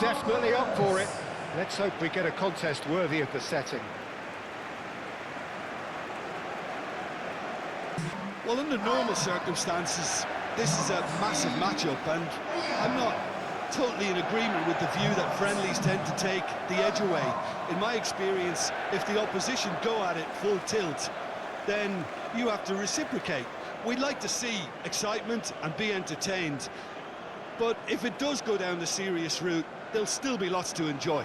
definitely up for it. Let's hope we get a contest worthy of the setting. Well, under normal circumstances, this is a massive matchup, and I'm not totally in agreement with the view that friendlies tend to take the edge away. In my experience, if the opposition go at it full tilt, then you have to reciprocate. We'd like to see excitement and be entertained, but if it does go down the serious route, there'll still be lots to enjoy.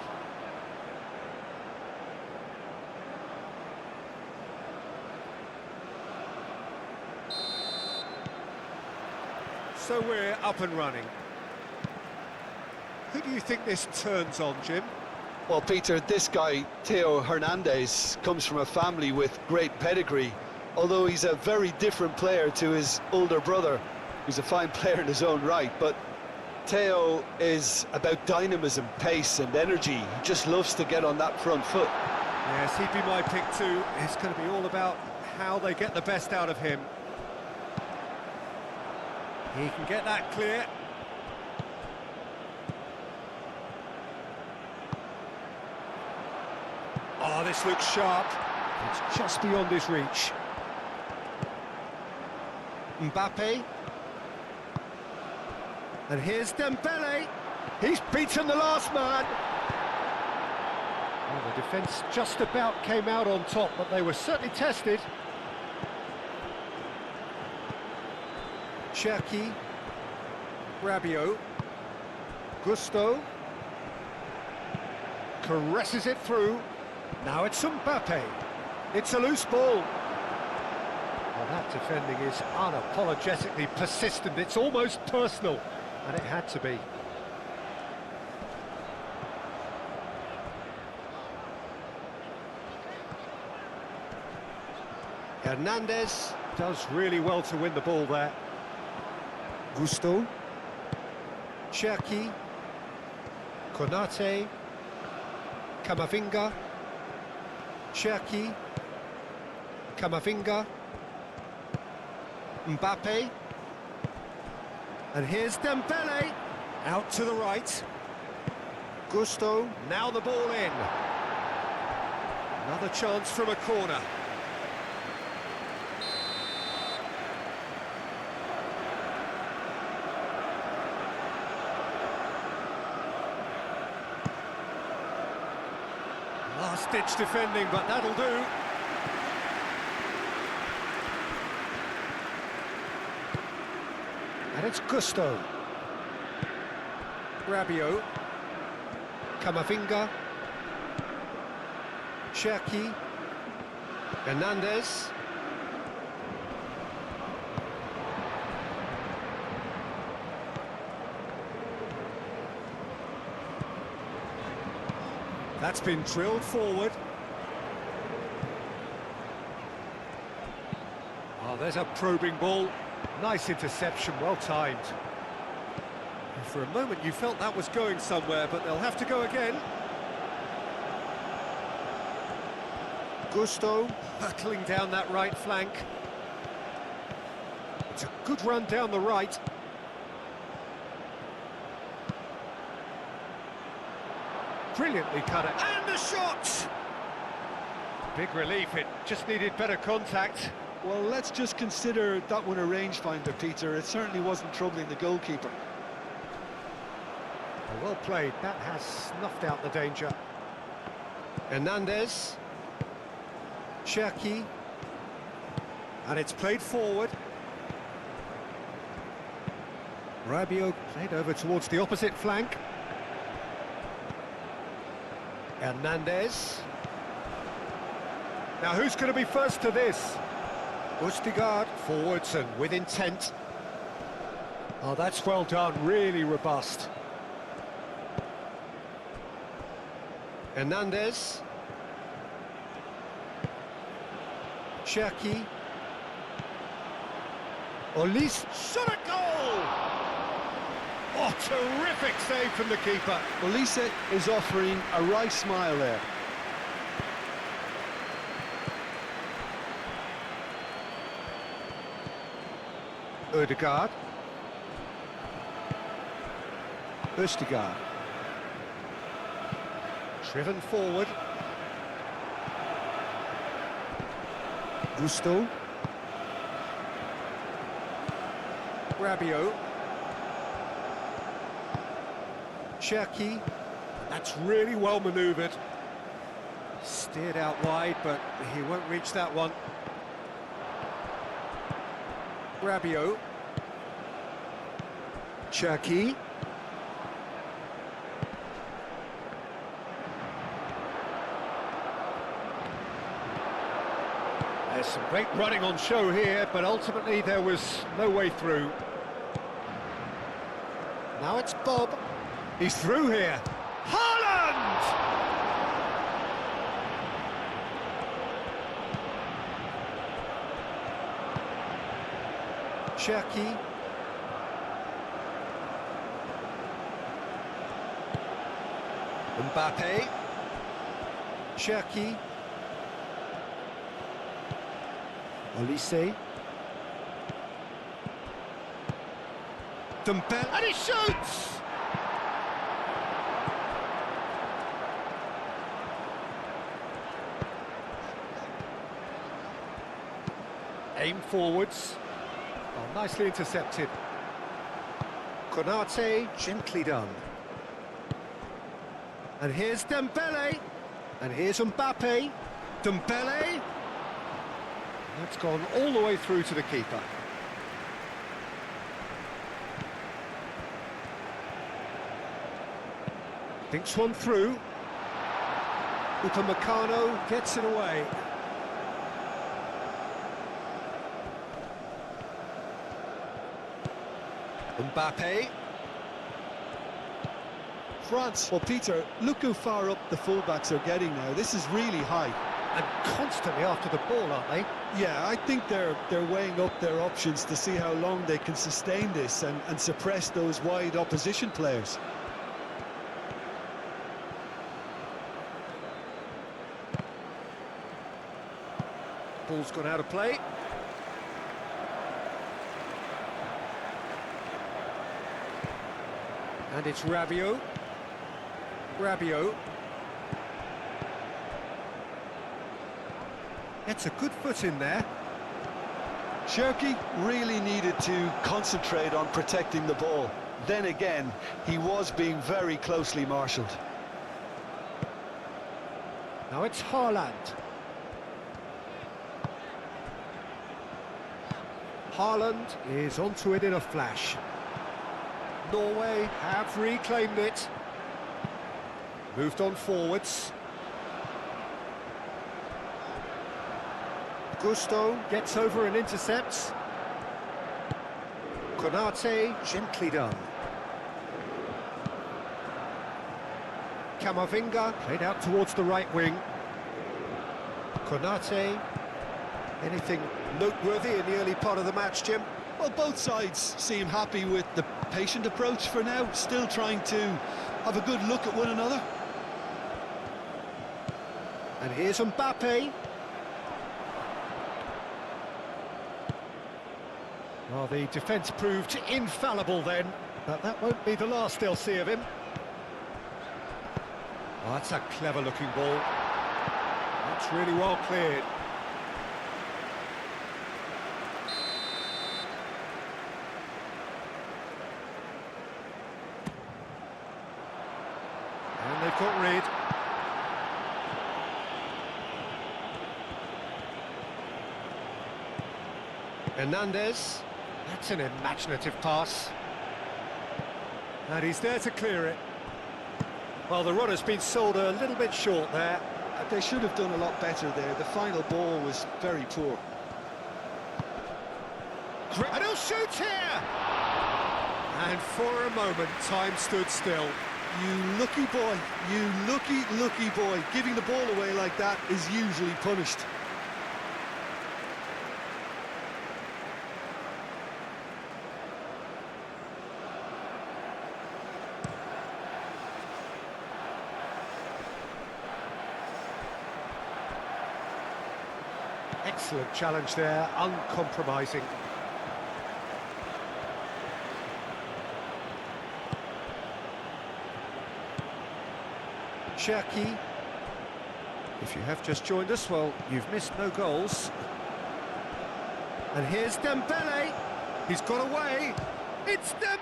So we're up and running. Who do you think this turns on, Jim? Well, Peter, this guy, Theo Hernandez, comes from a family with great pedigree, although he's a very different player to his older brother, who's a fine player in his own right. But Theo is about dynamism, pace and energy. He just loves to get on that front foot. Yes, he'd be my pick too. It's going to be all about how they get the best out of him. He can get that clear. Oh, this looks sharp. It's just beyond his reach. Mbappe. And here's Dembele. He's beaten the last man. Well, the defence just about came out on top, but they were certainly tested. Cherki. Rabiot. Gusto. Caresses it through. Now it's Mbappe. It's a loose ball. Well, that defending is unapologetically persistent. It's almost personal, and it had to be. Hernandez does really well to win the ball there. Gusto. Cherki. Konate. Camavinga. Cherki. Camavinga. Mbappe. And here's Dembele. Out to the right. Gusto. Now the ball in. Another chance from a corner. Last-ditch defending, but that'll do. And it's Gusto. Rabiot. Camavinga. Cherki. Hernandez. That's been drilled forward. Oh, there's a probing ball. Nice interception, well timed. And for a moment you felt that was going somewhere, but they'll have to go again. Gusto hurtling down that right flank. It's a good run down the right. Brilliantly cut it, and the shot! Big relief, it just needed better contact. Well, let's just consider that one a rangefinder, Peter. It certainly wasn't troubling the goalkeeper. Well played, that has snuffed out the danger. Hernandez. Cherki. And it's played forward. Rabiot played over towards the opposite flank. Hernandez. Now who's going to be first to this? Østigard forwards and with intent. Oh, that's well done, really robust. Hernandez. Cherki. Olise, shot a goal! Oh, terrific save from the keeper. Olise is offering a wry smile there. Østigard. Driven forward. Gusto. Rabiot. Cherki. That's really well manoeuvred. Steered out wide, but he won't reach that one. Rabiot. Cherki. There's some great running on show here, but ultimately there was no way through. Now it's Bob. He's through here. Haaland! Cherki. Mbappe. Cherki. Olise. Dembele, and he shoots! Aim forwards. Oh, nicely intercepted. Konate, gently done. And here's Dembele. And here's Mbappe. Dembele. That's gone all the way through to the keeper. Thinks one through. Upamecano gets it away. Mbappe. France. Well, Peter, look how far up the fullbacks are getting now. This is really high. And constantly after the ball, aren't they? Yeah, I think they're weighing up their options to see how long they can sustain this and suppress those wide opposition players. Ball's gone out of play. And it's Rabiot. Rabiot. Gets a good foot in there. Cherki really needed to concentrate on protecting the ball. Then again, he was being very closely marshalled. Now it's Haaland. Haaland is onto it in a flash. Norway have reclaimed it. Moved on forwards. Gusto gets over and intercepts. Konate, gently done. Camavinga played out towards the right wing. Konate. Anything noteworthy in the early part of the match, Jim? Well, both sides seem happy with the patient approach for now, still trying to have a good look at one another. And here's Mbappe. Well, the defence proved infallible then, but that won't be the last they'll see of him. Oh, that's a clever-looking ball. That's really well cleared. And they've got rid. Hernandez. That's an imaginative pass. And he's there to clear it. Well, the runner's been sold a little bit short there. They should have done a lot better there. The final ball was very poor. And he'll shoot here! And for a moment, time stood still. You lucky boy, you lucky boy. Giving the ball away like that is usually punished. Excellent challenge there, uncompromising. Cherki. If you have just joined us, well, you've missed no goals. And here's Dembele. He's got away. It's Dembele!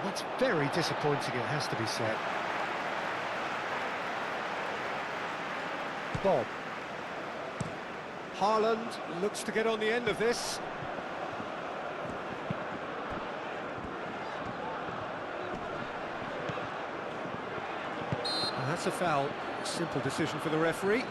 That's very disappointing, it has to be said. Bob. Haaland looks to get on the end of this. And that's a foul. Simple decision for the referee.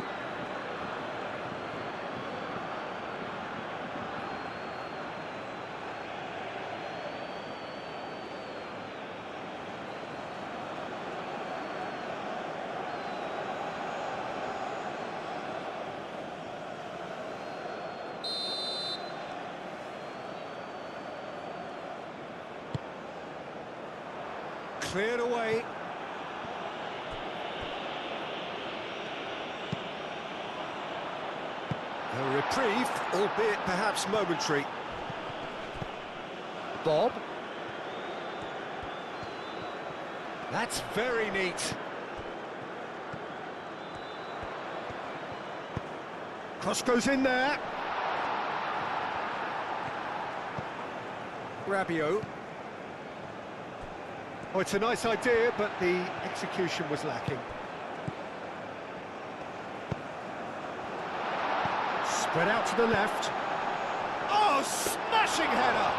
Cleared away. A reprieve, albeit perhaps momentary. Bob. That's very neat. Cross goes in there. Rabiot. Oh, it's a nice idea, but the execution was lacking. Spread out to the left. Oh, smashing header!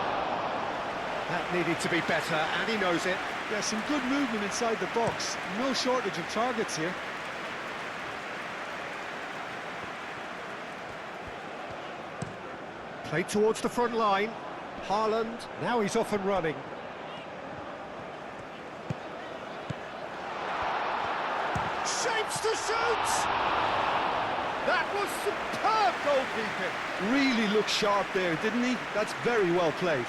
That needed to be better, and he knows it. Yeah, some good movement inside the box. No shortage of targets here. Played towards the front line. Haaland, now he's off and running. Shapes to shoot! That was superb goalkeeping. Really looked sharp there, didn't he? That's very well played.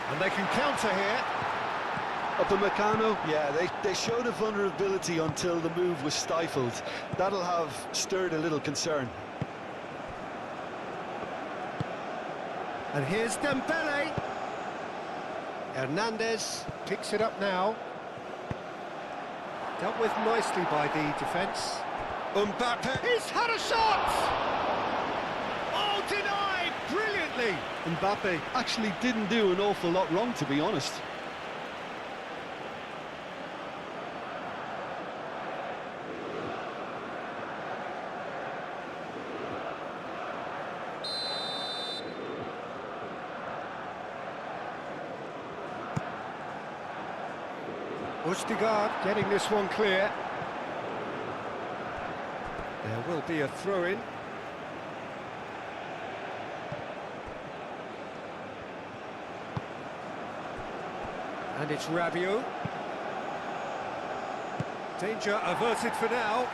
And they can counter here. Upamecano, yeah, they showed a vulnerability until the move was stifled. That'll have stirred a little concern. And here's Dembele. Hernandez picks it up now. Dealt with nicely by the defence. Mbappe, he's had a shot! Oh, denied brilliantly! Mbappe actually didn't do an awful lot wrong, to be honest. Østigard getting this one clear. There will be a throw-in. And it's Rabiot. Danger averted for now.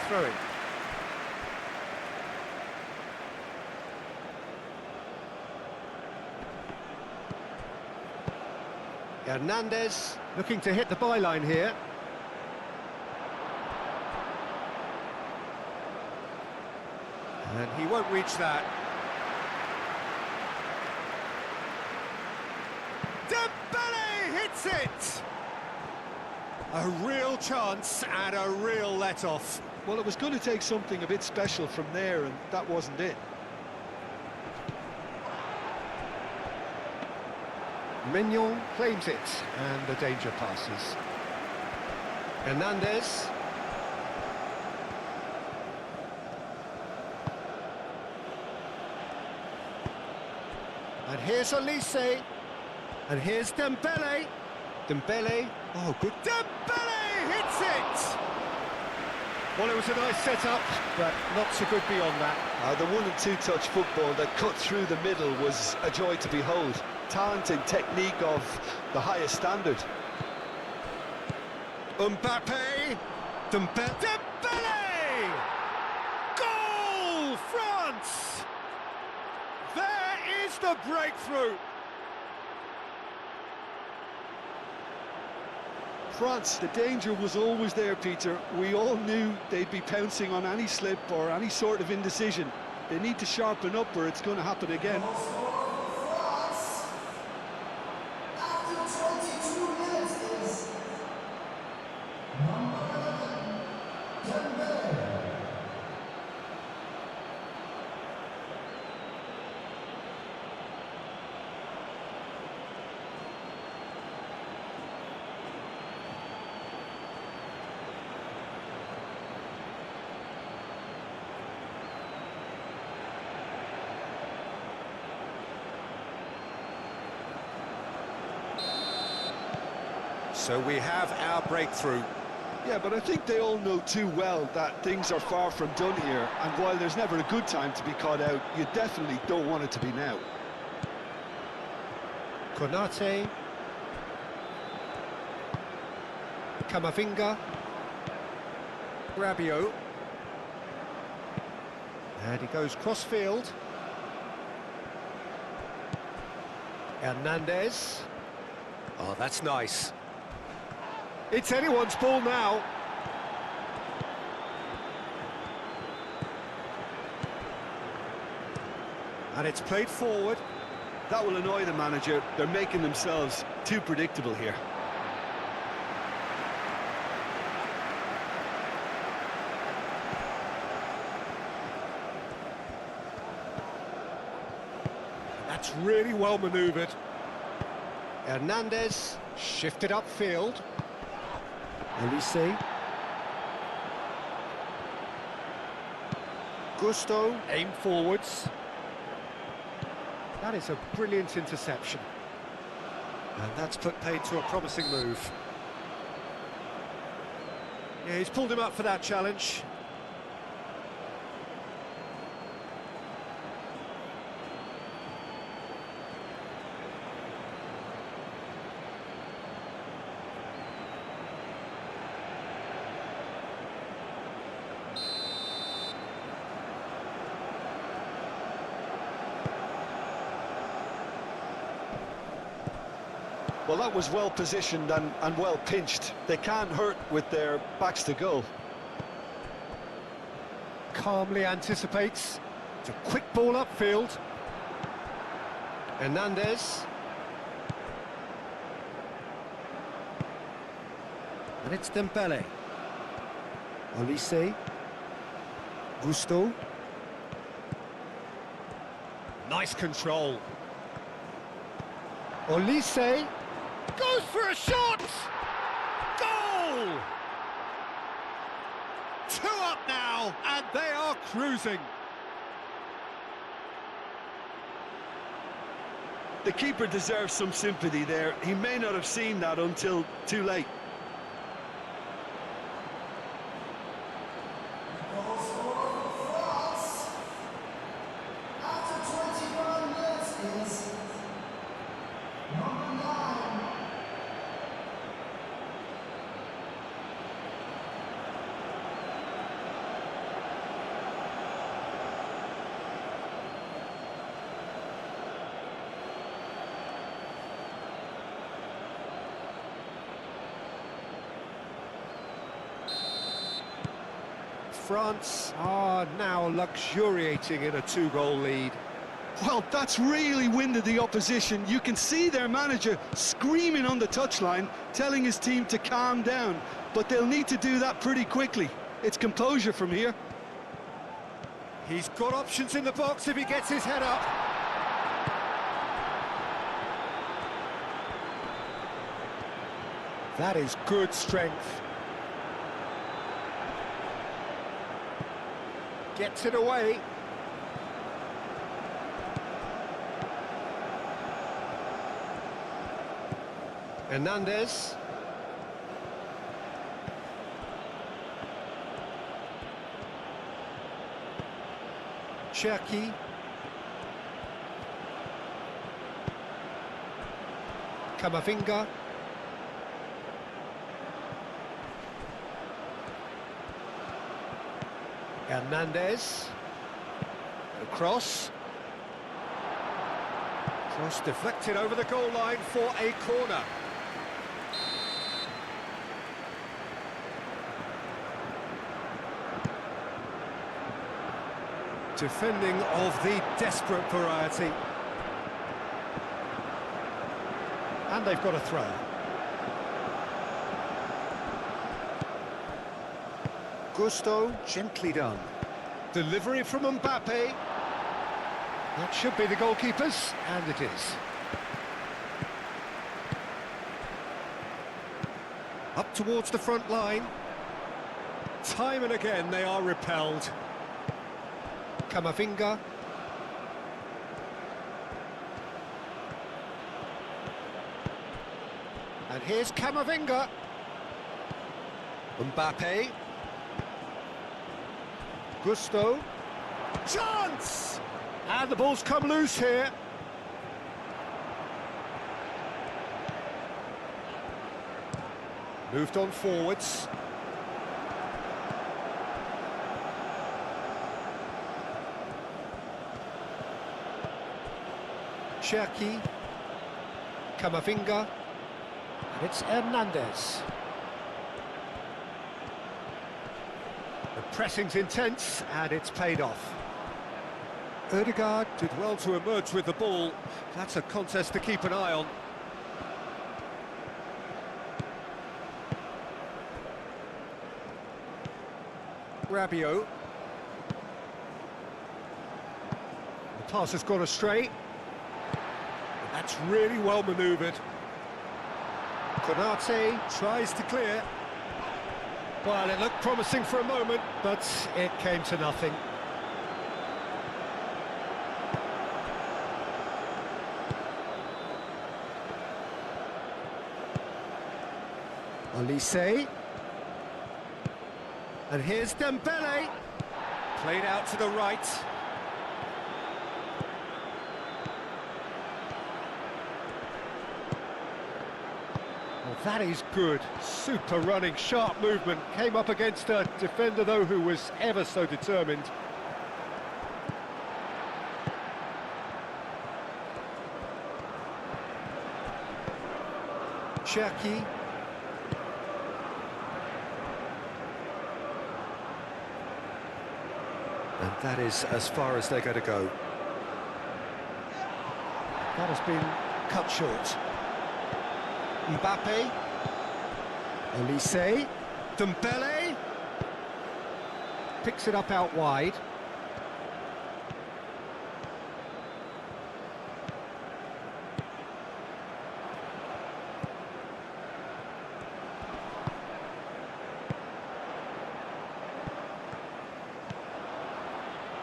Throw-in. Hernandez looking to hit the byline here. And he won't reach that. Dembele hits it! A real chance and a real let-off. Well, it was going to take something a bit special from there, and that wasn't it. Mignon claims it, and the danger passes. Hernandez. And here's Elise. And here's Dembele. Dembele. Oh, good. Dembele hits it! Well, it was a nice setup, but not so good beyond that. The one and two touch football that cut through the middle was a joy to behold. Talent and technique of the highest standard. Mbappe. Dembele! Goal, France! There is the breakthrough. France, the danger was always there, Peter. We all knew they'd be pouncing on any slip or any sort of indecision. They need to sharpen up or it's going to happen again. So we have our breakthrough. Yeah, but I think they all know too well that things are far from done here, and while there's never a good time to be caught out, you definitely don't want it to be now. Konate. Camavinga. Rabiot. And he goes cross-field. Hernandez. Oh, that's nice. It's anyone's ball now. And it's played forward. That will annoy the manager. They're making themselves too predictable here. That's really well manoeuvred. Hernandez shifted upfield. Elise. Gusto aim forwards. That is a brilliant interception. And that's put paid to a promising move. Yeah, he's pulled him up for that challenge. Well, that was well positioned and well pinched. They can't hurt with their backs to goal. Calmly anticipates. It's a quick ball upfield. Hernandez. And it's Dembele. Olise. Gusto. Nice control. Olise. Goes for a shot! Goal! 2 up now, and they are cruising. The keeper deserves some sympathy there. He may not have seen that until too late. France are now luxuriating in a 2-goal lead. Well, that's really winded the opposition. You can see their manager screaming on the touchline, telling his team to calm down. But they'll need to do that pretty quickly. It's composure from here. He's got options in the box if he gets his head up. That is good strength. Gets it away. Hernandez. Cherki. Camavinga. Hernandez. Cross. Cross deflected over the goal line for a corner. Defending of the desperate variety. And they've got a throw. Gusto, gently done. Delivery from Mbappe. That should be the goalkeeper's, and it is. Up towards the front line. Time and again they are repelled. Camavinga. And here's Camavinga. Mbappe. Gusto. Chance! And the ball's come loose here. Moved on forwards. Cherki. Camavinga. And it's Hernandez. The pressing's intense, and it's paid off. Ødegaard did well to emerge with the ball. That's a contest to keep an eye on. Rabiot. The pass has gone astray. That's really well manoeuvred. Konate tries to clear. Well, it looked promising for a moment, but it came to nothing. Olise. And here's Dembele. Played out to the right. Well, that is good. Super running, sharp movement. Came up against a defender, though, who was ever so determined. Cherki. And that is as far as they're going to go. That has been cut short. Mbappe. Olise. Dembele. Picks it up out wide.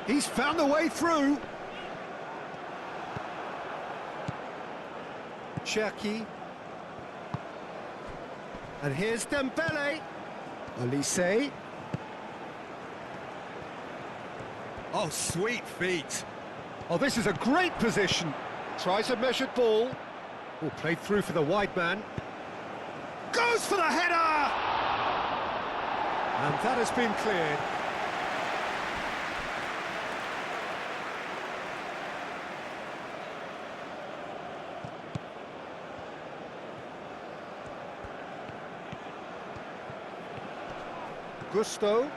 He's found a way through. Cherki. And here's Dembele. Olise. Oh, sweet feet. Oh, this is a great position. Tries a measured ball. Oh, played through for the wide man. Goes for the header! And that has been cleared. Gusto.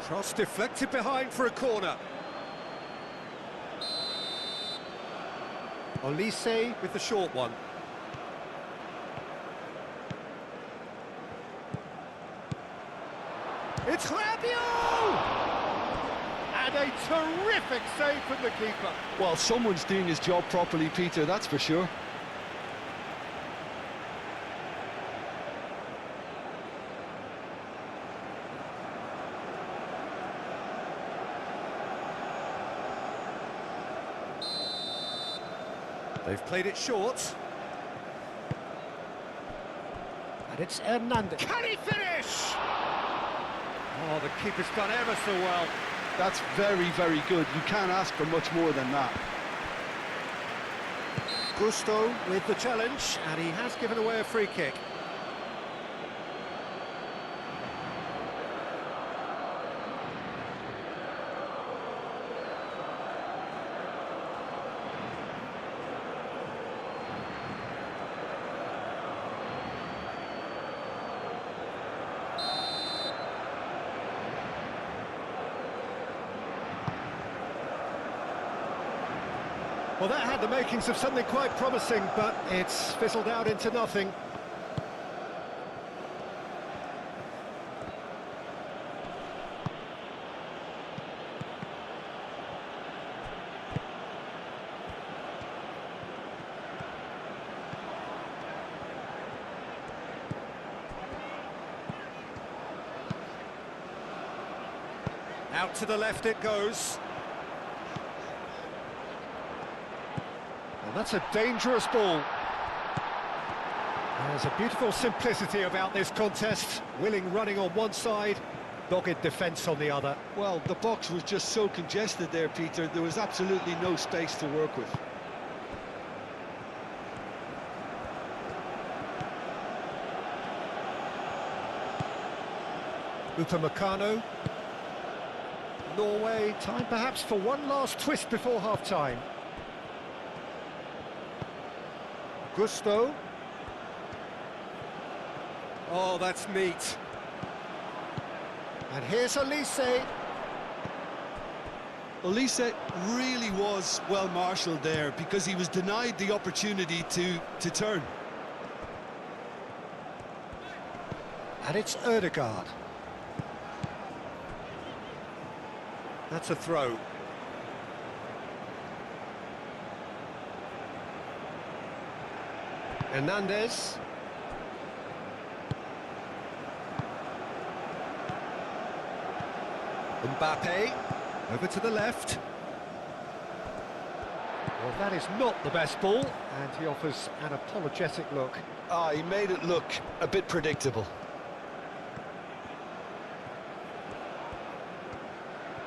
Cross deflected behind for a corner. Olise with the short one. It's Rabiot! And a terrific save from the keeper. Well, someone's doing his job properly, Peter, that's for sure. They've played it short. And it's Hernandez. Can he finish? Oh, the keeper's done ever so well. That's very, very good. You can't ask for much more than that. Gusto with the challenge, and he has given away a free kick. Well, that had the makings of something quite promising, but it's fizzled out into nothing. Out to the left it goes. Well, that's a dangerous ball. There's a beautiful simplicity about this contest. Willing running on one side, dogged defence on the other. Well, the box was just so congested there, Peter. There was absolutely no space to work with. Upamecano. Norway, time perhaps for one last twist before half-time. Gusto. Oh, that's neat. And here's Elise. Elise really was well marshalled there because he was denied the opportunity to turn. And it's Ødegaard. That's a throw. Hernandez. Mbappe. Over to the left. Well, that is not the best ball, and he offers an apologetic look. Ah, he made it look a bit predictable.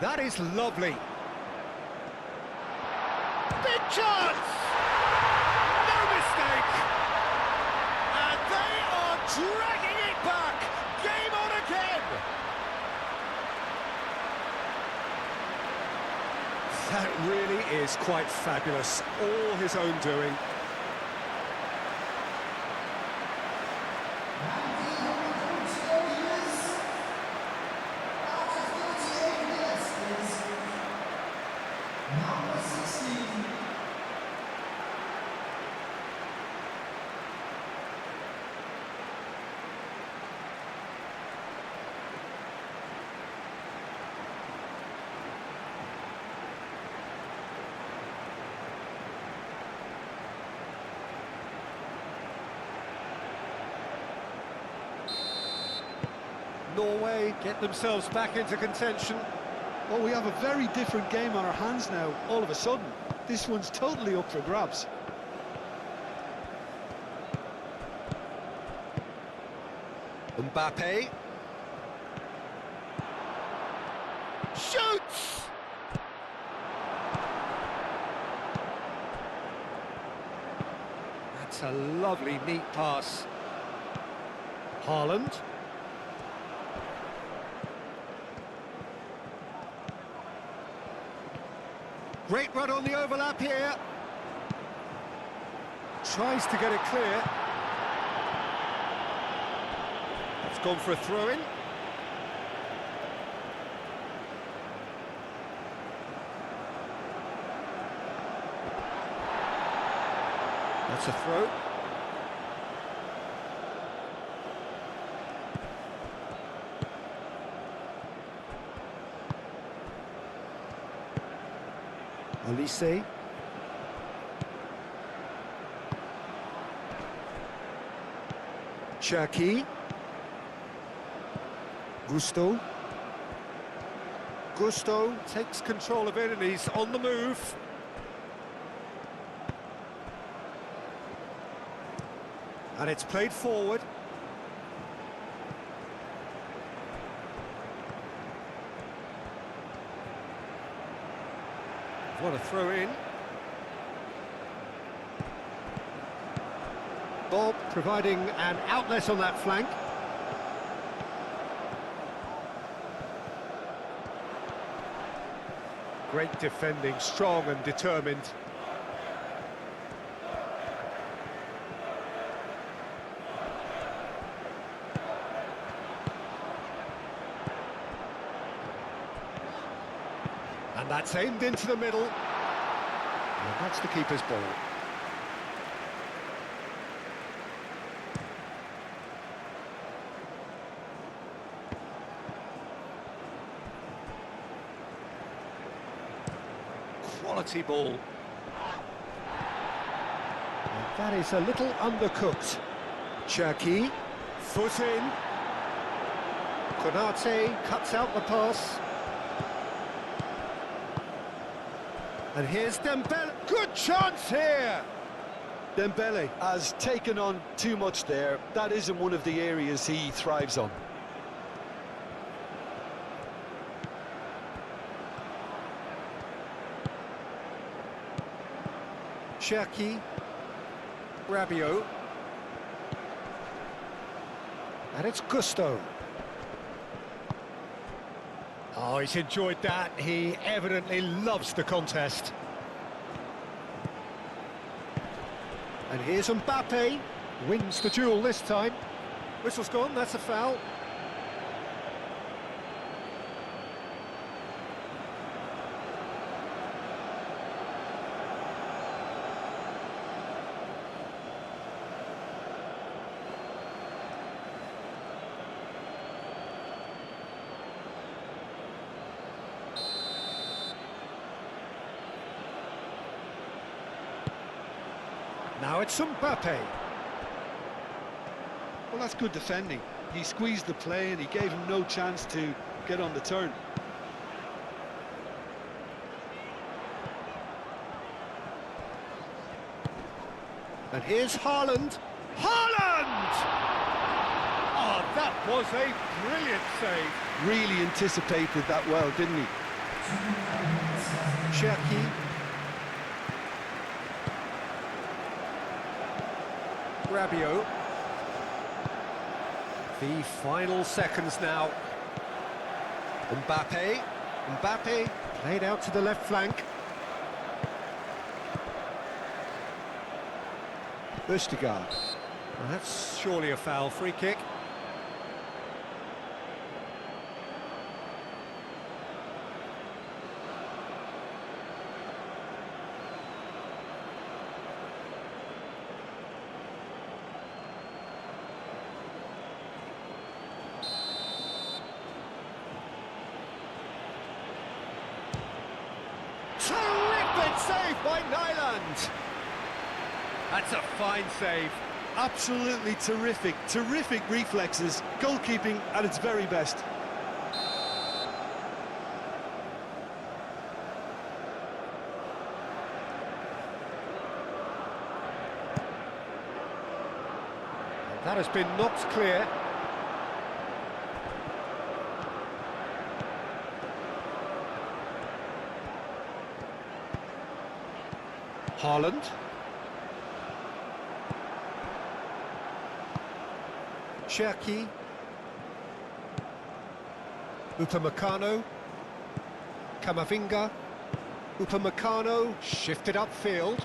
That is lovely. Big chance! No mistake! And they are dragging it back! Game on again! That really is quite fabulous. All his own doing. Norway get themselves back into contention. Well, we have a very different game on our hands now, all of a sudden. This one's totally up for grabs. Mbappe. Shoots! That's a lovely, neat pass. Haaland. Great run on the overlap here. Tries to get it clear. It's gone for a throw-in. That's a throw. Elise. Cherki. Gusto. Gusto takes control of it and he's on the move. And it's played forward. What a throw in. Bob providing an outlet on that flank. Great defending, strong and determined. And that's aimed into the middle. And That's the keeper's ball. Quality ball. And that is a little undercooked. Cherki, foot in. Konate cuts out the pass. And here's Dembele. Good chance here! Dembele has taken on too much there. That isn't one of the areas he thrives on. Cherki, Rabiot, and it's Gusto. Oh, he's enjoyed that. He evidently loves the contest. And here's Mbappe, wins the duel this time. Whistle's gone, that's a foul. Now it's Mbappe. Well, that's good defending. He squeezed the play and he gave him no chance to get on the turn. And here's Haaland. Haaland! Oh, that was a brilliant save. Really anticipated that well, didn't he? Cherki. Rabiot. The final seconds now. Mbappe. Mbappe played out to the left flank. Vestergaard. Well, that's surely a foul. Free kick. Terrific save by Nyland. That's a fine save. Absolutely terrific, terrific reflexes, goalkeeping at its very best. That has been knocked clear. Haaland. Cherki. Upamecano. Camavinga. Upamecano shifted upfield.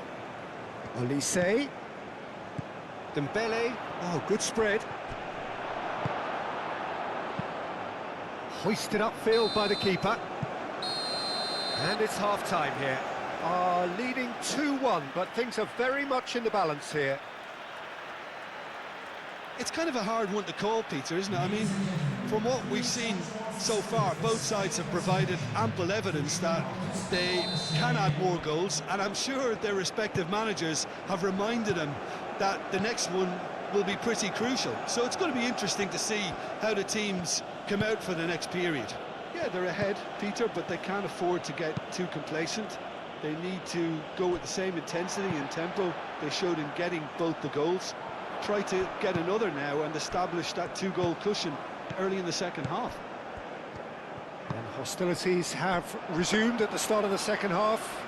Olise. Dembele. Oh, good spread. Hoisted upfield by the keeper. And it's half-time here. Leading 2-1, but things are very much in the balance here. It's kind of a hard one to call, Peter, isn't it? I mean, from what we've seen so far, both sides have provided ample evidence that they can add more goals, and I'm sure their respective managers have reminded them that the next one will be pretty crucial. So it's going to be interesting to see how the teams come out for the next period. Yeah, they're ahead, Peter, but they can't afford to get too complacent. They need to go with the same intensity and tempo they showed in getting both the goals. Try to get another now and establish that two-goal cushion early in the second half. And hostilities have resumed at the start of the second half.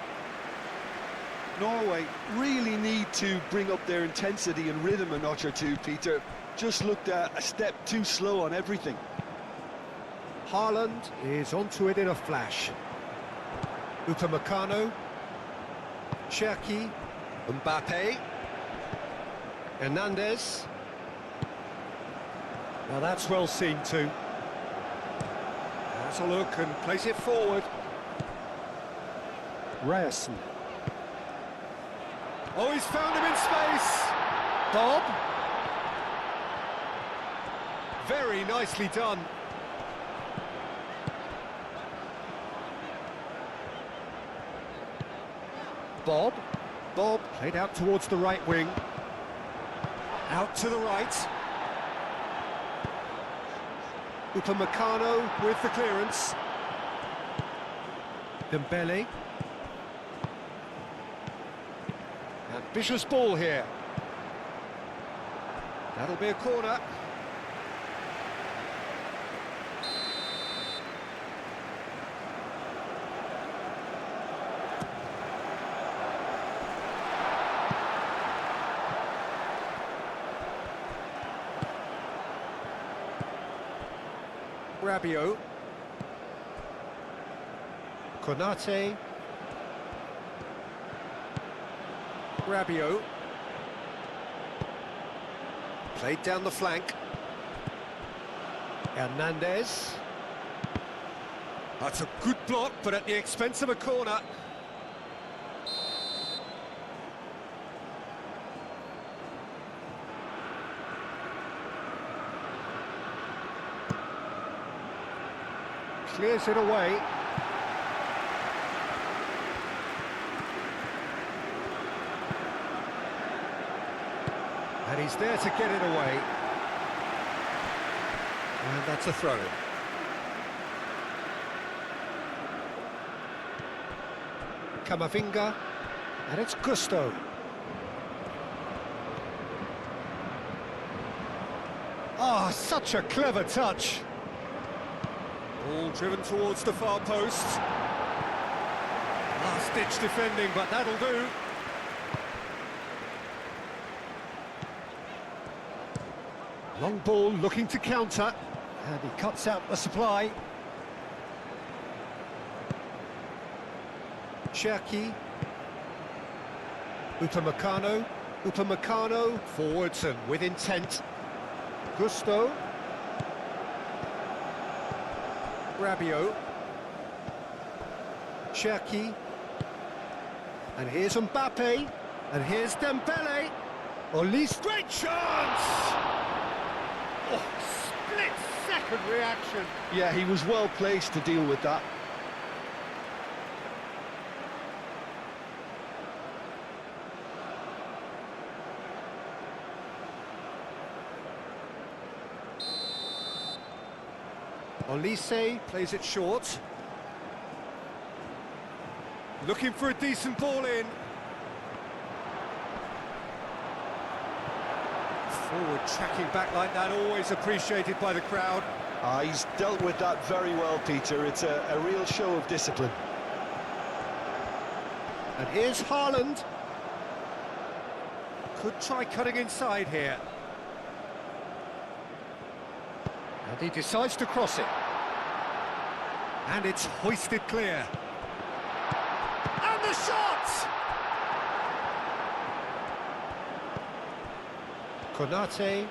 Norway really need to bring up their intensity and rhythm a notch or two, Peter. Just looked a step too slow on everything. Haaland is onto it in a flash. Upamecano. Cherki. Mbappe. Hernandez. Now that's well seen too. Has a look and plays it forward. Ryerson. Oh, he's found him in space. Bob. Very nicely done. Bob. Bob played out towards the right wing. Out to the right. Upamecano with the clearance. Dembele. Ambitious ball here. That'll be a corner. Rabiot. Konate. Rabiot. Played down the flank. Hernandez. That's a good block, but at the expense of a corner. Clears it away. And he's there to get it away. And that's a throw-in. Camavinga. And it's Gusto. Ah, such a clever touch. All driven towards the far post. Last-ditch defending, but that'll do. Long ball looking to counter, and he cuts out the supply. Cherki. Upamecano. Upamecano forwards and with intent. Gusto. Rabiot. Cherki. And here's Mbappe. And here's Dembele. Olise, great chance! Oh, split-second reaction. Yeah, he was well placed to deal with that. Olise plays it short. Looking for a decent ball in. Forward tracking back like that, always appreciated by the crowd. He's dealt with that very well, Peter. It's a real show of discipline. And here's Haaland. Could try cutting inside here. And he decides to cross it. And it's hoisted clear. And the shot! Konate.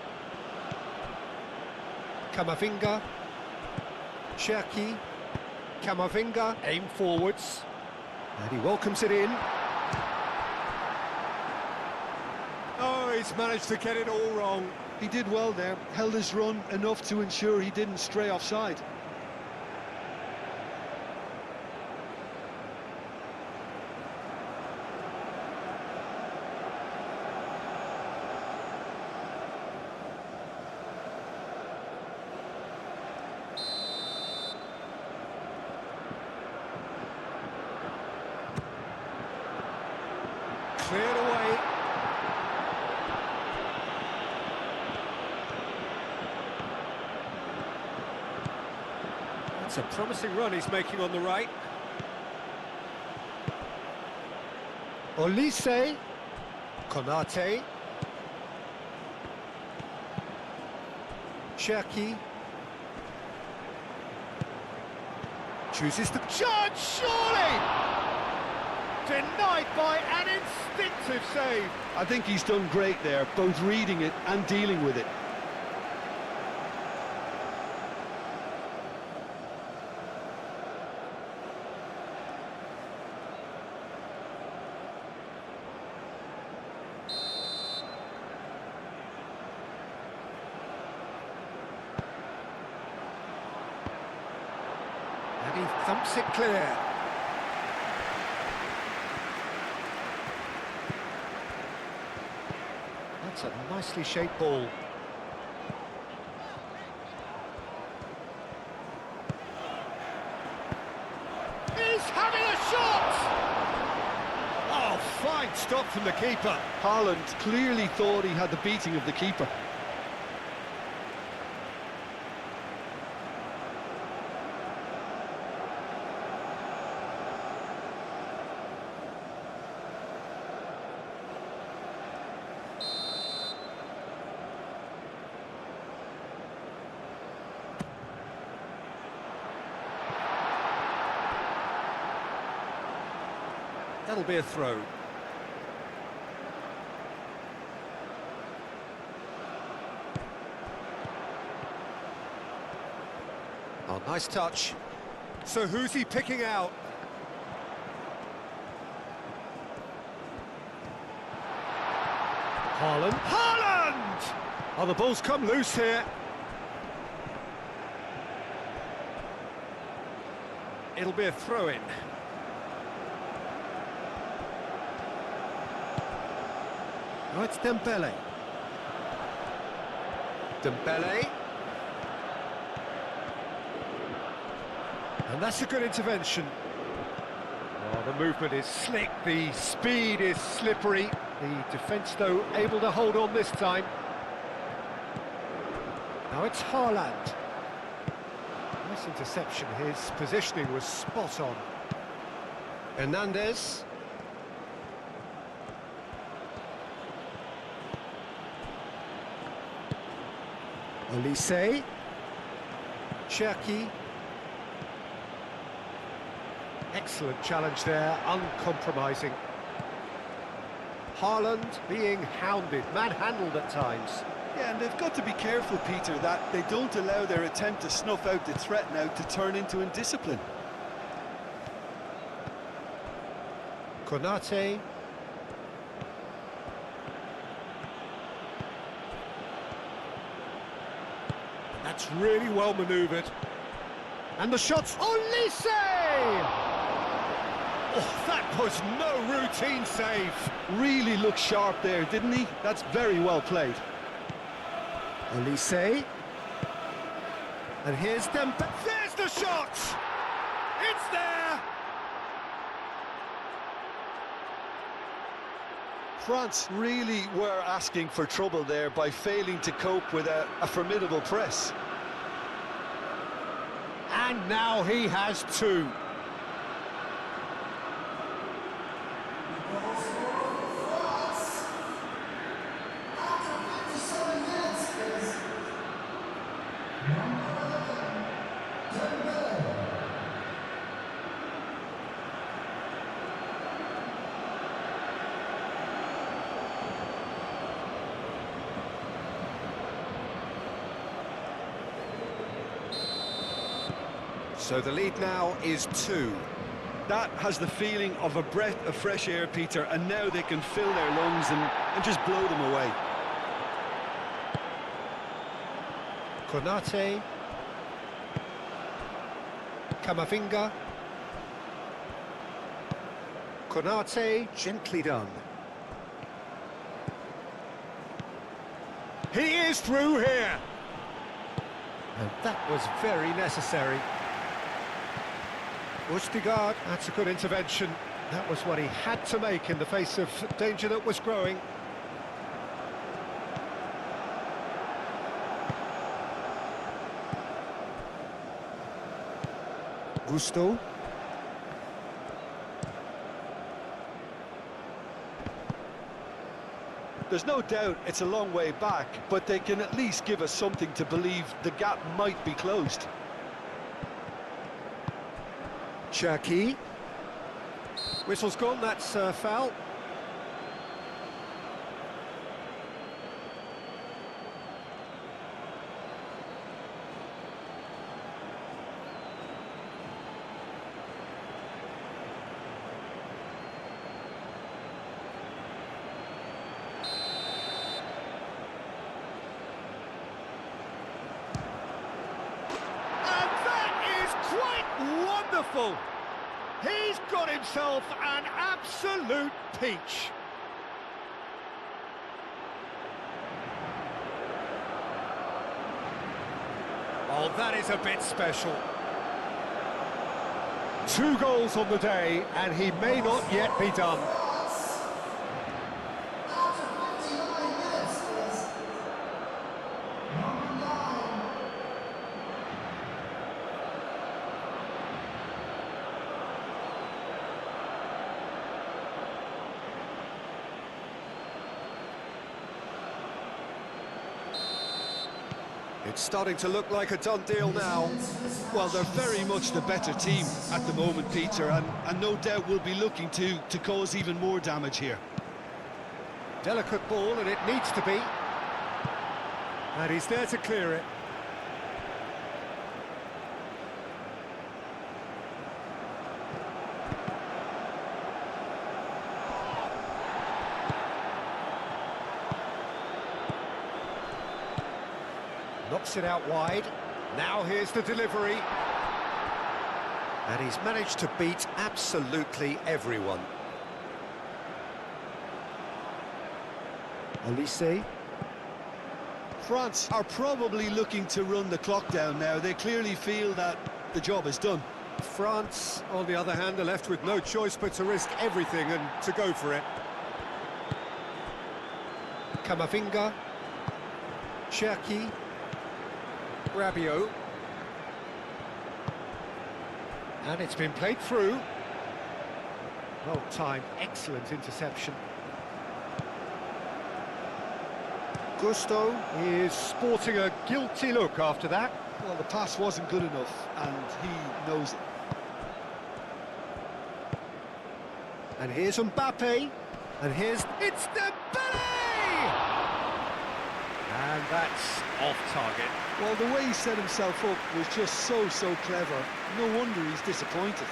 Camavinga. Cherki. Camavinga, aim forwards. And he welcomes it in. Oh, he's managed to get it all wrong. He did well there, held his run enough to ensure he didn't stray offside. Cleared away. It's a promising run he's making on the right. Olise. Konate. Cherki. Chooses the charge, surely! Denied by an instinctive save. I think he's done great there, both reading it and dealing with it. And he thumps it clear. That's a nicely shaped ball. He's having a shot! Oh, fine stop from the keeper. Haaland clearly thought he had the beating of the keeper. That'll be a throw. Oh, nice touch. So who's he picking out? Haaland. Haaland! Oh, the ball's come loose here. It'll be a throw-in. Oh, it's Dembele. Dembele. And that's a good intervention. Oh, the movement is slick, the speed is slippery. The defence, though, able to hold on this time. Now it's Haaland. Nice interception, his positioning was spot on. Hernandez. Olise. Cherki. Excellent challenge there, uncompromising. Haaland being hounded, manhandled at times. Yeah, and they've got to be careful, Peter, that they don't allow their attempt to snuff out the threat now to turn into indiscipline. Konate. That's really well manoeuvred. And the shot's Olise! Oh, that was no routine save. Really looked sharp there, didn't he? That's very well played. Olise. And here's Dembele. There's the shot! It's there! France really were asking for trouble there by failing to cope with a formidable press. And now he has two. So the lead now is 2. That has the feeling of a breath of fresh air, Peter, and now they can fill their lungs and just blow them away. Konate. Camavinga. Konate, gently done. He is through here. And that was very necessary. Ustigard, that's a good intervention. That was what he had to make in the face of danger that was growing. Gusto. There's no doubt it's a long way back, but they can at least give us something to believe the gap might be closed. Cherki. Whistle's gone, that's foul. And that is quite wonderful. wonderful! He's got himself an absolute peach. Oh, that is a bit special. 2 goals on the day, and he may not yet be done. It's starting to look like a done deal now. Well, they're very much the better team at the moment, Peter, and no doubt will be looking to cause even more damage here. Delicate ball, and it needs to be. And he's there to clear it. Knocks it out wide. Now here's the delivery. And he's managed to beat absolutely everyone. Elise. France are probably looking to run the clock down now. They clearly feel that the job is done. France, on the other hand, are left with no choice but to risk everything and to go for it. Camavinga. Cherki. Rabiot. And it's been played through. Well timed, excellent interception. Gusto is sporting a guilty look after that. Well, the pass wasn't good enough, and he knows it. And here's Mbappe. And it's Dembele! And that's off target. Well, the way he set himself up was just so clever. No wonder he's disappointed.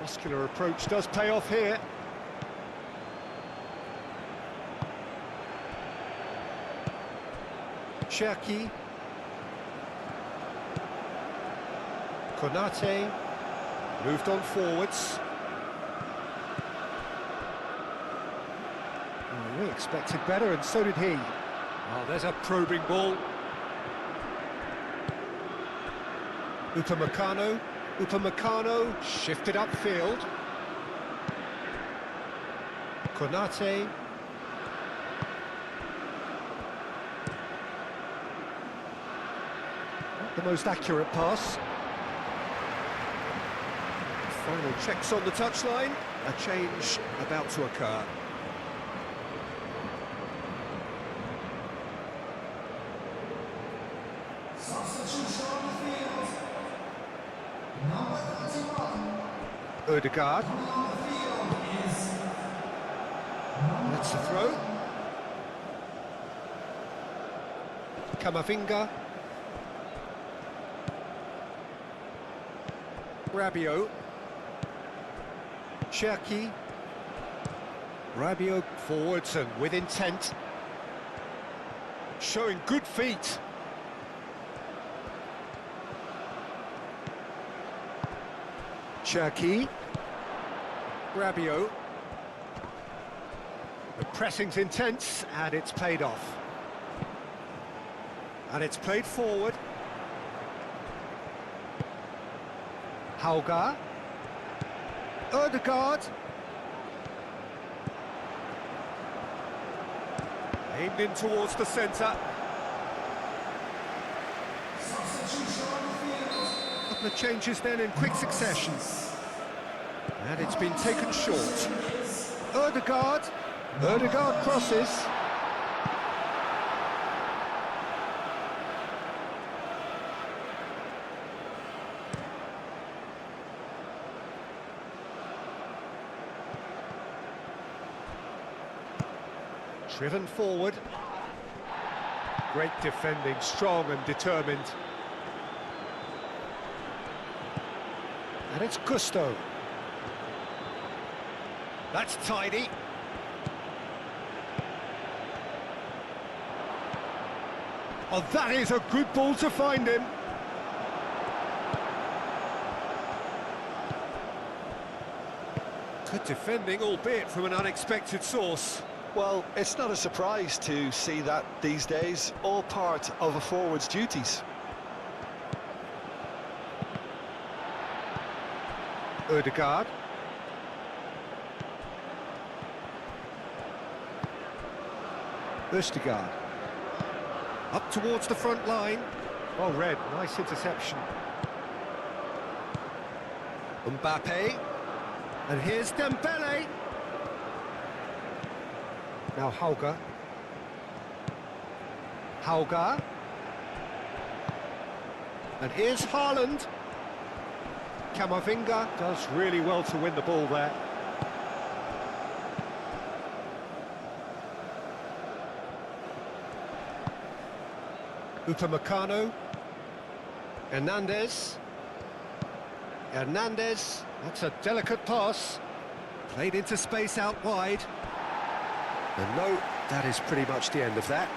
Muscular approach does pay off here. Cherki. Konate moved on forwards. Oh, we expected better, and so did he. Oh, there's a probing ball. Upamecano shifted upfield. Konate. Not the most accurate pass. Final checks on the touchline. A change about to occur. Odegaard. That's the throw. Camavinga. Rabiot. Cherki. Rabiot forwards and with intent. Showing good feet. Cherki. Rabiot. The pressing's intense and it's played off. And it's played forward. Hauga. Odegaard. Aimed in towards the centre. A couple of changes then in quick succession. And it's been taken short. Odegaard. Odegaard crosses. Driven forward. Great defending, strong and determined. And it's Gusto. That's tidy. Oh, that is a good ball to find him. Good defending, albeit from an unexpected source. Well, it's not a surprise to see that these days, all part of a forward's duties. Ødegaard. Ødegaard. Up towards the front line. Well read, nice interception. Mbappe. And here's Dembele. Now Hauger. Hauger. And here's Haaland. Camavinga does really well to win the ball there. Upamecano. Hernandez. Hernandez. That's a delicate pass. Played into space out wide. And no, that is pretty much the end of that.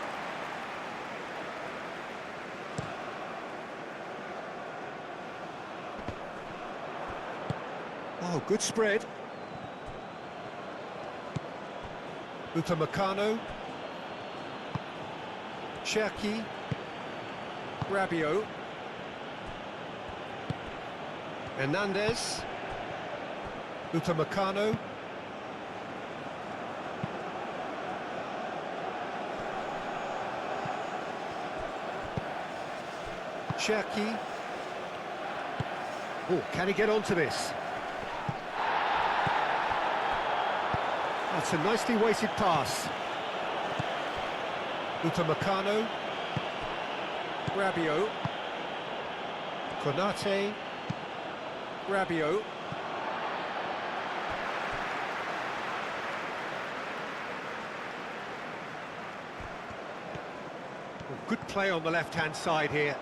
Oh, good spread. Upamecano. Cherki. Rabiot. Hernandez. Upamecano. Cherki. Oh, can he get onto this? That's a nicely weighted pass. Upamecano. Rabiot. Konate. Rabiot. Oh, good play on the left-hand side here.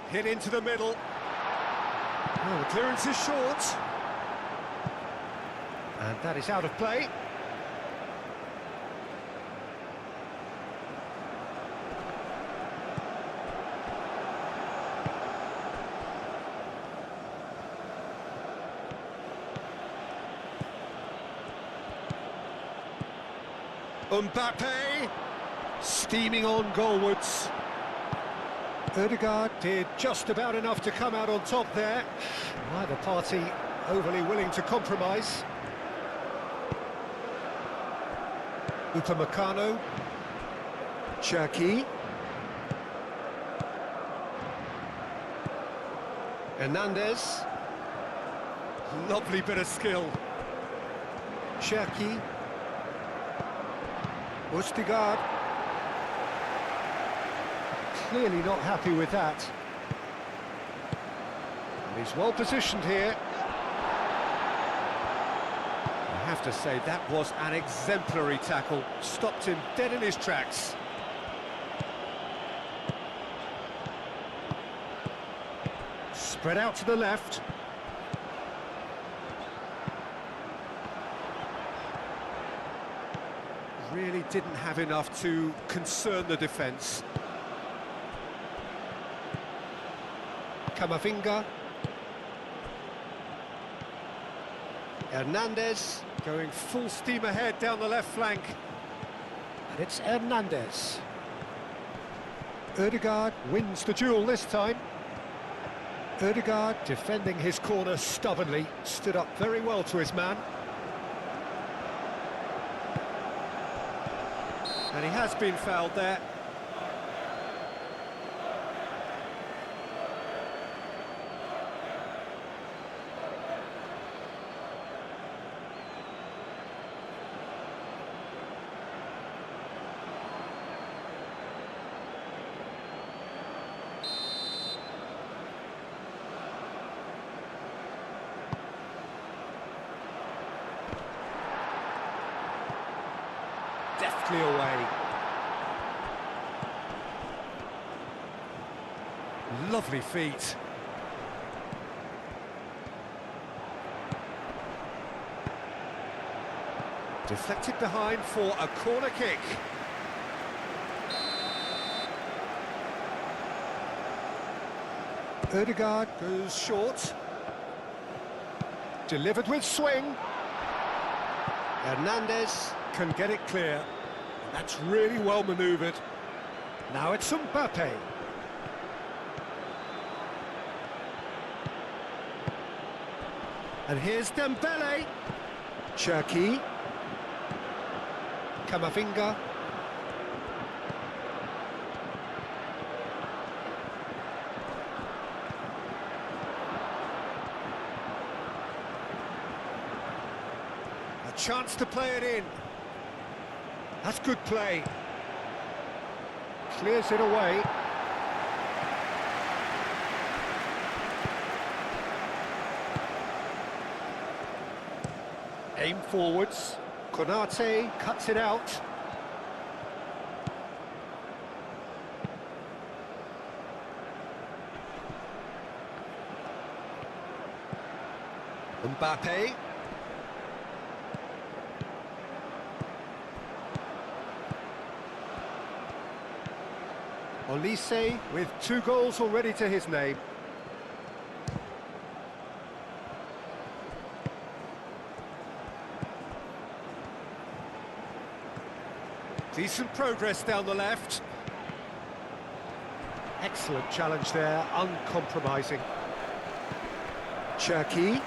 Hit into the middle. Oh, the clearance is short. And that is out of play. Mbappe, steaming on goalwards. Ødegaard did just about enough to come out on top there. Neither party overly willing to compromise. Upamecano. Cherki. Hernandez. Lovely bit of skill. Cherki. Ødegaard. Clearly not happy with that. And he's well positioned here. I have to say that was an exemplary tackle. Stopped him dead in his tracks. Spread out to the left. Really didn't have enough to concern the defence. Camavinga. Hernandez going full steam ahead down the left flank. And it's Hernandez. Ødegaard wins the duel this time. Ødegaard defending his corner stubbornly, stood up very well to his man. And he has been fouled there. Deftly away. Lovely feet. Deflected behind for a corner kick. Ødegaard goes short. Delivered with swing. Hernandez can get it clear. That's really well manoeuvred. Now it's Mbappe. And here's Dembele. Cherki. Camavinga. A chance to play it in. That's good play. Clears it away. Aim forwards. Konate cuts it out. Mbappe. Olise with 2 goals already to his name. Decent progress down the left. Excellent challenge there, uncompromising. Cherki.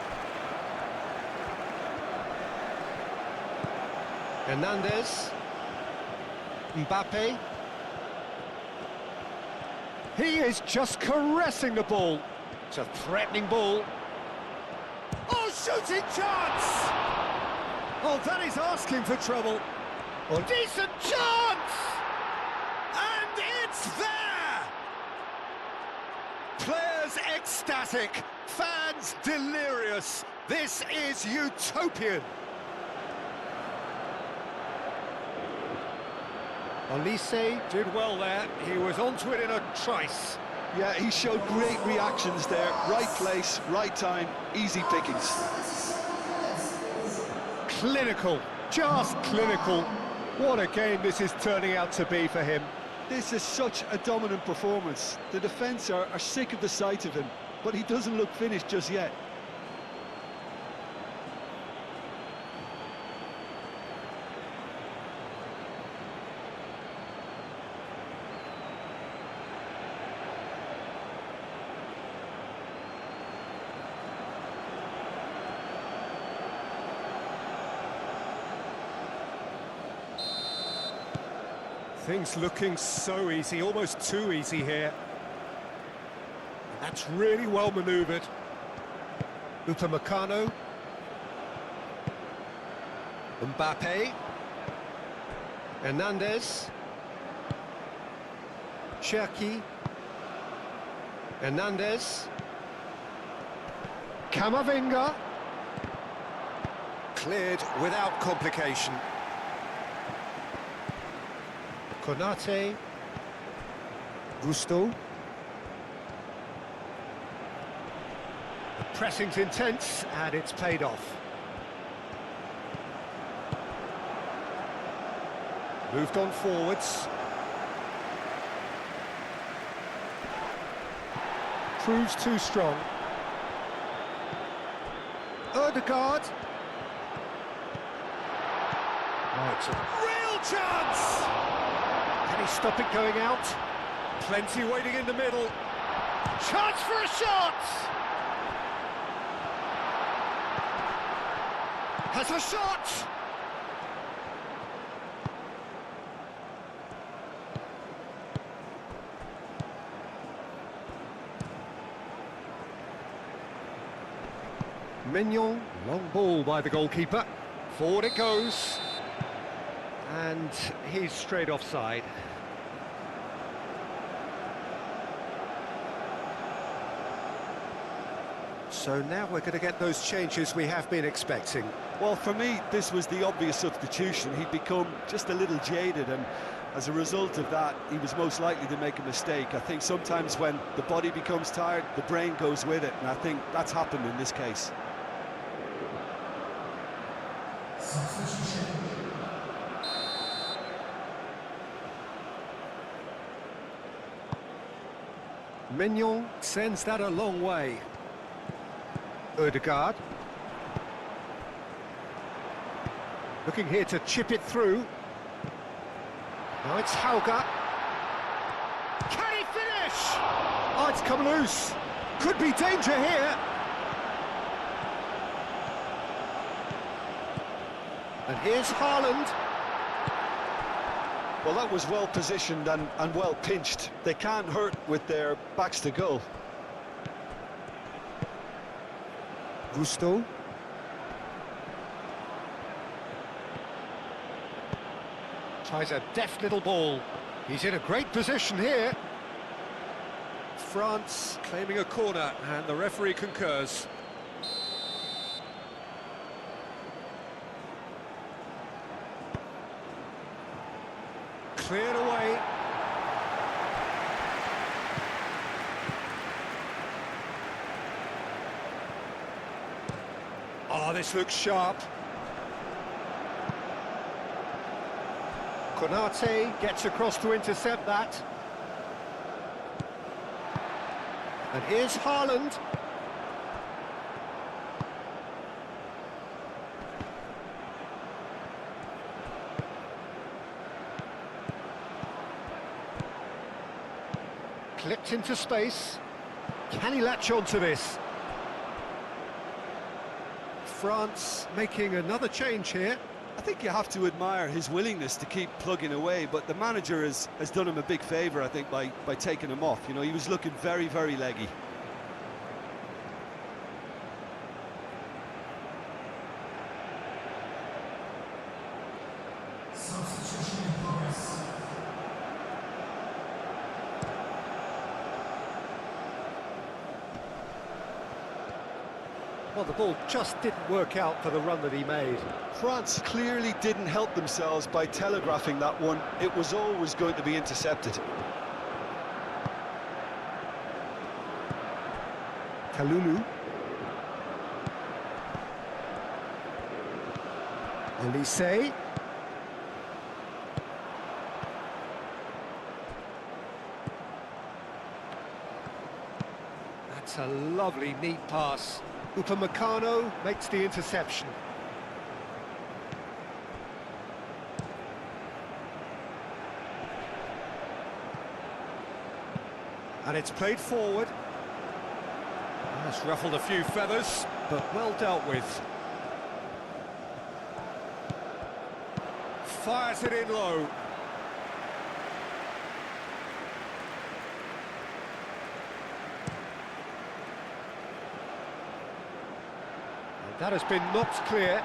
Hernandez. Mbappe. He is just caressing the ball. It's a threatening ball. Oh, shooting chance! Oh, that is asking for trouble. Oh, decent chance! And it's there! Players ecstatic, fans delirious. This is utopian. Olise did well there. He was onto it in a trice. Yeah, he showed great reactions there. Right place, right time, easy pickings. Clinical, just clinical. What a game this is turning out to be for him. This is such a dominant performance. The defence are sick of the sight of him, but he doesn't look finished just yet. Things looking so easy, almost too easy here. And that's really well manoeuvred. Upamecano. Mbappe. Hernandez. Cherki. Hernandez. Camavinga. Cleared without complication. Konate, Gusto. The pressing's intense and it's paid off. Moved on forwards. Proves too strong. Ødegaard. Oh, it's a real chance! Can he stop it going out? Plenty waiting in the middle. Chance for a shot! Has a shot! Mignon, long ball by the goalkeeper. Forward it goes. And he's straight offside. So now we're going to get those changes we have been expecting. Well, for me, this was the obvious substitution. He'd become just a little jaded, and as a result of that, he was most likely to make a mistake. I think sometimes when the body becomes tired, the brain goes with it, and I think that's happened in this case. Substitution. Mignon sends that a long way. Ødegaard. Looking here to chip it through. Now it's Hauger. Can he finish? Oh, it's come loose. Could be danger here. And here's Haaland. Well, that was well positioned and well pinched. They can't hurt with their backs to goal. Gusto. Tries a deft little ball. He's in a great position here. France claiming a corner, and the referee concurs. Cleared away. Oh, this looks sharp. Konate gets across to intercept that. And here's Haaland. Clipped into space. Can he latch onto this? France making another change here. I think you have to admire his willingness to keep plugging away, but the manager has done him a big favour, I think, by taking him off. You know, he was looking very, very leggy. Substitution in progress. Well, the ball just didn't work out for the run that he made. France clearly didn't help themselves by telegraphing that one. It was always going to be intercepted. Kalulu. Olise. That's a lovely, neat pass. Upamecano makes the interception. And it's played forward. That's ruffled a few feathers, but well dealt with. Fires it in low. And that has been knocked clear.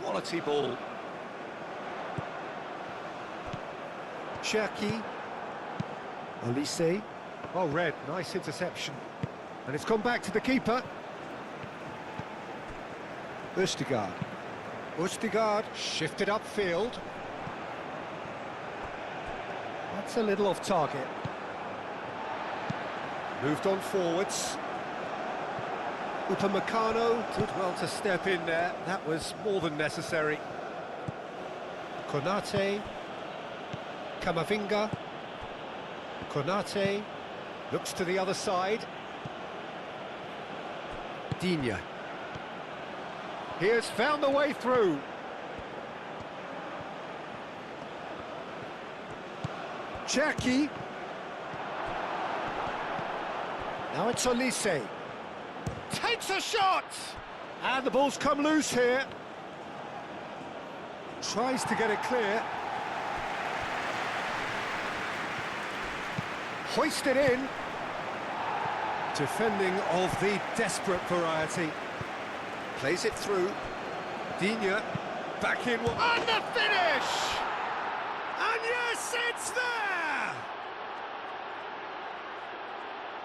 Quality ball. Cherki. Olise. Well read, nice interception. And it's gone back to the keeper. Ødegaard. Ødegaard shifted upfield. That's a little off target. Moved on forwards. Upamecano did well to step in there. That was more than necessary. Konate. Camavinga. Konate looks to the other side. Digne. He has found the way through. Cherki. Now it's Olise. Takes a shot! And the ball's come loose here. Tries to get it clear. Hoisted in. Defending of the desperate variety. Plays it through. Digne back in. And the finish! And yes, it's there!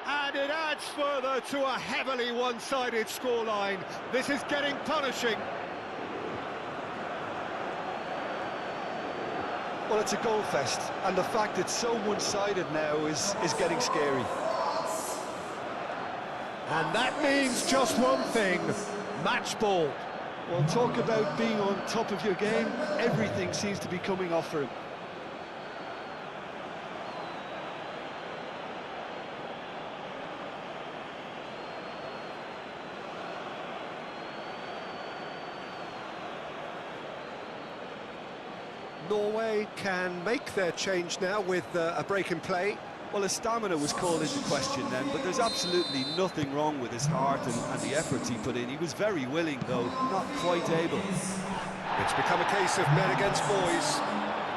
And it adds further to a heavily one-sided scoreline. This is getting punishing. Well, it's a goal fest, and the fact it's so one-sided now is getting scary. And that means just one thing, match ball. Well, talk about being on top of your game. Everything seems to be coming off for him. Norway can make their change now with a break in play. Well, his stamina was called into question then, but there's absolutely nothing wrong with his heart and the efforts he put in. He was very willing, though, not quite able. It's become a case of men against boys.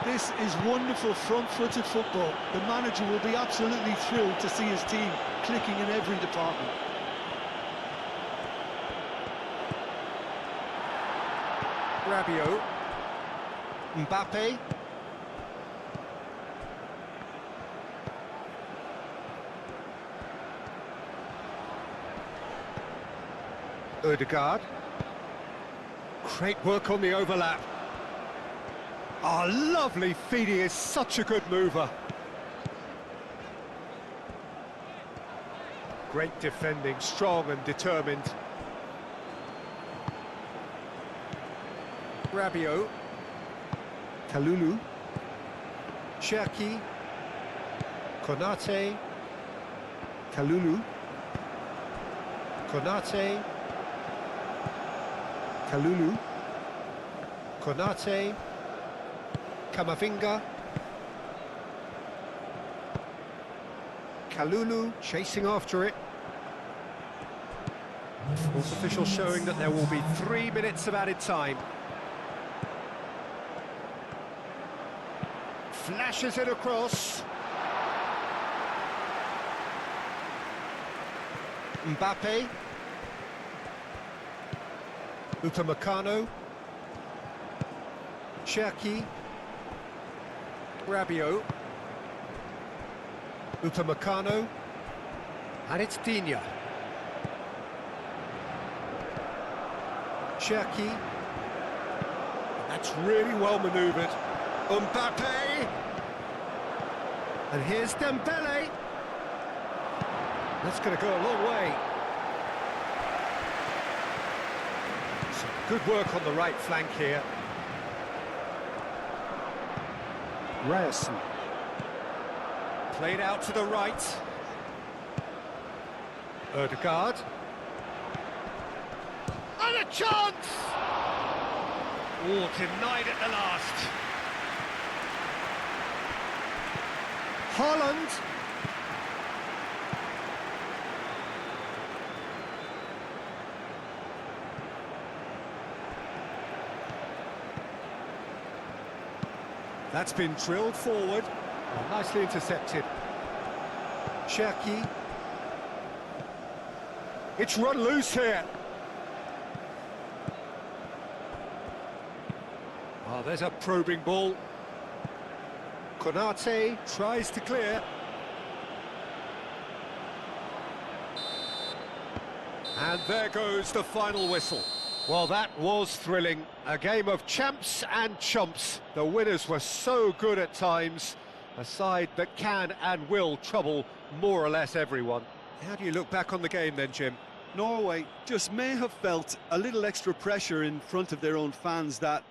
This is wonderful front-footed football. The manager will be absolutely thrilled to see his team clicking in every department. Rabiot. Mbappe. Odegaard. Great work on the overlap. Oh, lovely feed, he is such a good mover. Great defending, strong and determined. Rabiot. Kalulu. Cherki. Konate. Kalulu. Konate. Kalulu. Konate. Kamavinga. Kalulu chasing after it. Fourth official showing that there will be 3 minutes of added time. Flashes it across. Mbappe. Upamecano. Cherki. Rabiot. Upamecano. And it's Digne. Cherki. That's really well manoeuvred. Mbappe. And here's Dembele. That's going to go a long way. Some good work on the right flank here. Ryerson. Played out to the right. Odegaard. And a chance! Oh, denied at the last. Holland. That's been drilled forward. Oh, nicely intercepted. Cherki. It's run loose here. Oh, there's a probing ball. Konate tries to clear. And there goes the final whistle. Well, that was thrilling. A game of champs and chumps. The winners were so good at times. A side that can and will trouble more or less everyone. How do you look back on the game then, Jim? Norway just may have felt a little extra pressure in front of their own fans that